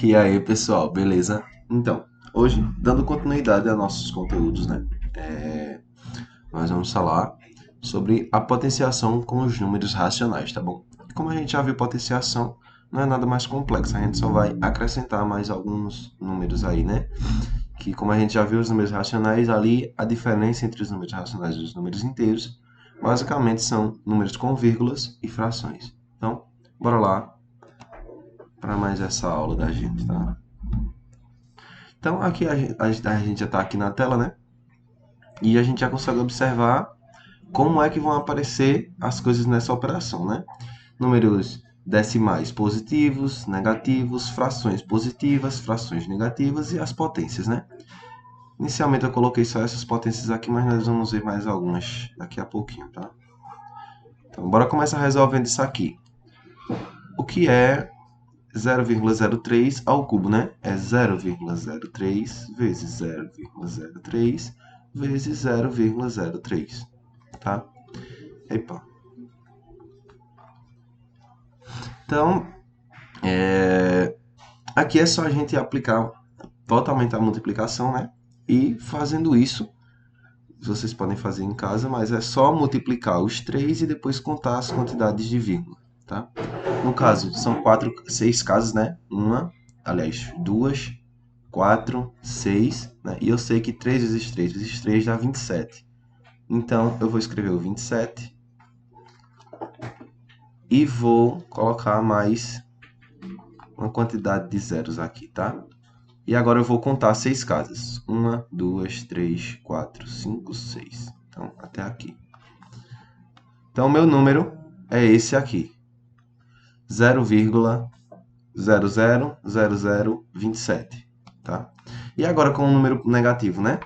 E aí, pessoal, beleza? Então, hoje, dando continuidade a nossos conteúdos, né? Nós vamos falar sobre a potenciação com os números racionais, tá bom? Como a gente já viu, potenciação não é nada mais complexo, a gente só vai acrescentar mais alguns números aí, né? Que, como a gente já viu, os números racionais ali, a diferença entre os números racionais e os números inteiros, basicamente são números com vírgulas e frações. Então, bora lá para mais essa aula da gente, tá? Então, aqui a gente já está aqui na tela, né? E a gente já consegue observar como é que vão aparecer as coisas nessa operação, né? Números decimais positivos, negativos, frações positivas, frações negativas e as potências, né? Inicialmente eu coloquei só essas potências aqui, mas nós vamos ver mais algumas daqui a pouquinho, tá? Então, bora começar resolvendo isso aqui. O que é 0,03 ao cubo, né? É 0,03 vezes 0,03 vezes 0,03, tá? Epa. Então, aqui é só a gente aplicar totalmente a multiplicação, né? E fazendo isso, vocês podem fazer em casa, mas é só multiplicar os 3 e depois contar as quantidades de vírgula, tá? No caso, são 6 casas, né? Aliás, 2, 4, 6, né? E eu sei que 3 vezes 3 vezes 3 dá 27. Então, eu vou escrever o 27 e vou colocar mais uma quantidade de zeros aqui, tá? E agora eu vou contar 6 casas. 1, 2, 3, 4, 5, 6. Então, até aqui. Então, o meu número é esse aqui. 0,000027, tá? E agora com o número negativo, né?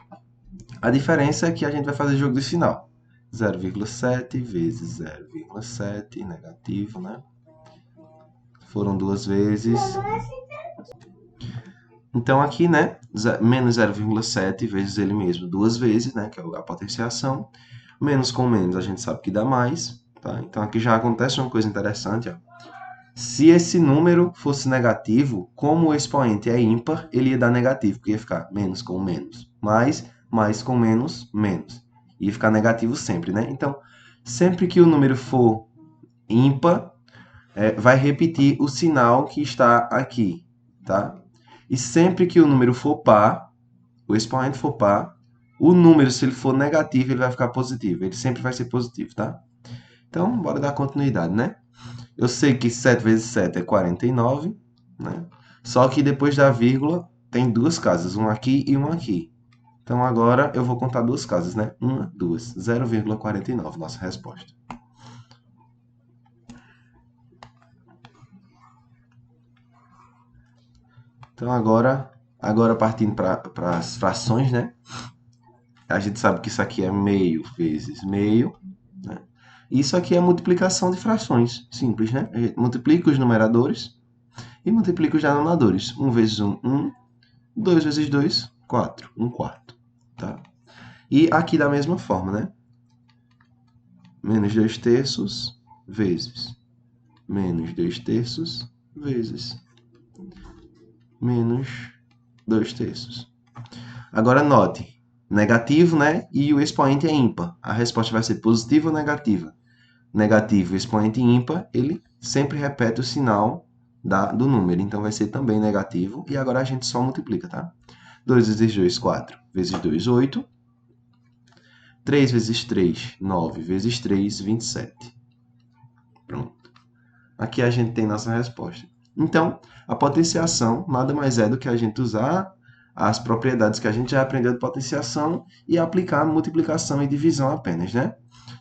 A diferença é que a gente vai fazer jogo de final. 0,7 vezes 0,7 negativo, né? Foram duas vezes. Então aqui, né? Menos 0,7 vezes ele mesmo duas vezes, né? Que é a potenciação. Menos com menos a gente sabe que dá mais, tá? Então aqui já acontece uma coisa interessante, ó. Se esse número fosse negativo, como o expoente é ímpar, ele ia dar negativo, porque ia ficar menos com menos. Mais com menos, menos. Ia ficar negativo sempre, né? Então, sempre que o número for ímpar, vai repetir o sinal que está aqui, tá? E sempre que o número for par, o expoente for par, o número, se ele for negativo, ele vai ficar positivo. Ele sempre vai ser positivo, tá? Então, bora dar continuidade, né? Eu sei que 7 vezes 7 é 49, né? Só que depois da vírgula tem duas casas, uma aqui e uma aqui. Então agora eu vou contar duas casas, né? Uma, duas. 0,49, nossa resposta. Então agora partindo para as frações, né? A gente sabe que isso aqui é meio vezes meio, né? Isso aqui é multiplicação de frações, simples, né? A gente multiplica os numeradores e multiplica os denominadores. 1 vezes 1, 1. 2 vezes 2, 4. 1 quarto, tá? E aqui da mesma forma, né? Menos 2 terços vezes menos 2 terços vezes menos 2 terços. Agora note, negativo, né? E o expoente é ímpar. A resposta vai ser positiva ou negativa? Negativo, expoente ímpar, ele sempre repete o sinal do número. Então vai ser também negativo. E agora a gente só multiplica, tá? 2 vezes 2, 4. Vezes 2, 8. 3 vezes 3, 9 vezes 3, 27. Pronto. Aqui a gente tem nossa resposta. Então, a potenciação nada mais é do que a gente usar as propriedades que a gente já aprendeu de potenciação e aplicar multiplicação e divisão apenas, né?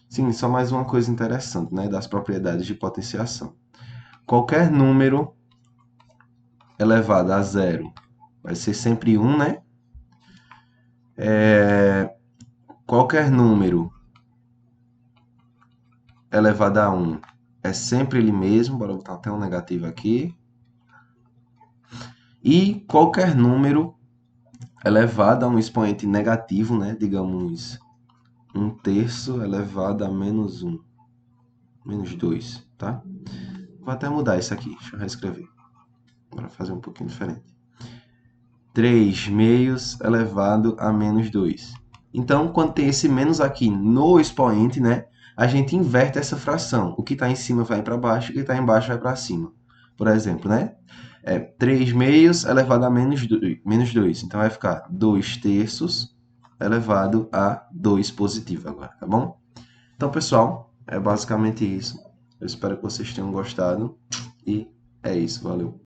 Sim, só mais uma coisa interessante, né, das propriedades de potenciação. Qualquer número elevado a zero vai ser sempre 1, né? Qualquer número elevado a 1 é sempre ele mesmo. Bora botar até um negativo aqui. E qualquer número elevado a um expoente negativo, né? Digamos, 1 terço elevado a menos 1. Menos 2, tá? Vou até mudar isso aqui. Deixa eu reescrever. Bora fazer um pouquinho diferente. 3 meios elevado a menos 2. Então, quando tem esse menos aqui no expoente, né, a gente inverte essa fração. O que está em cima vai para baixo, o que está embaixo vai para cima. Por exemplo, né? 3 meios elevado a menos 2. Então, vai ficar 2 terços elevado a 2 positivo agora, tá bom? Então, pessoal, é basicamente isso. Eu espero que vocês tenham gostado. E é isso, valeu.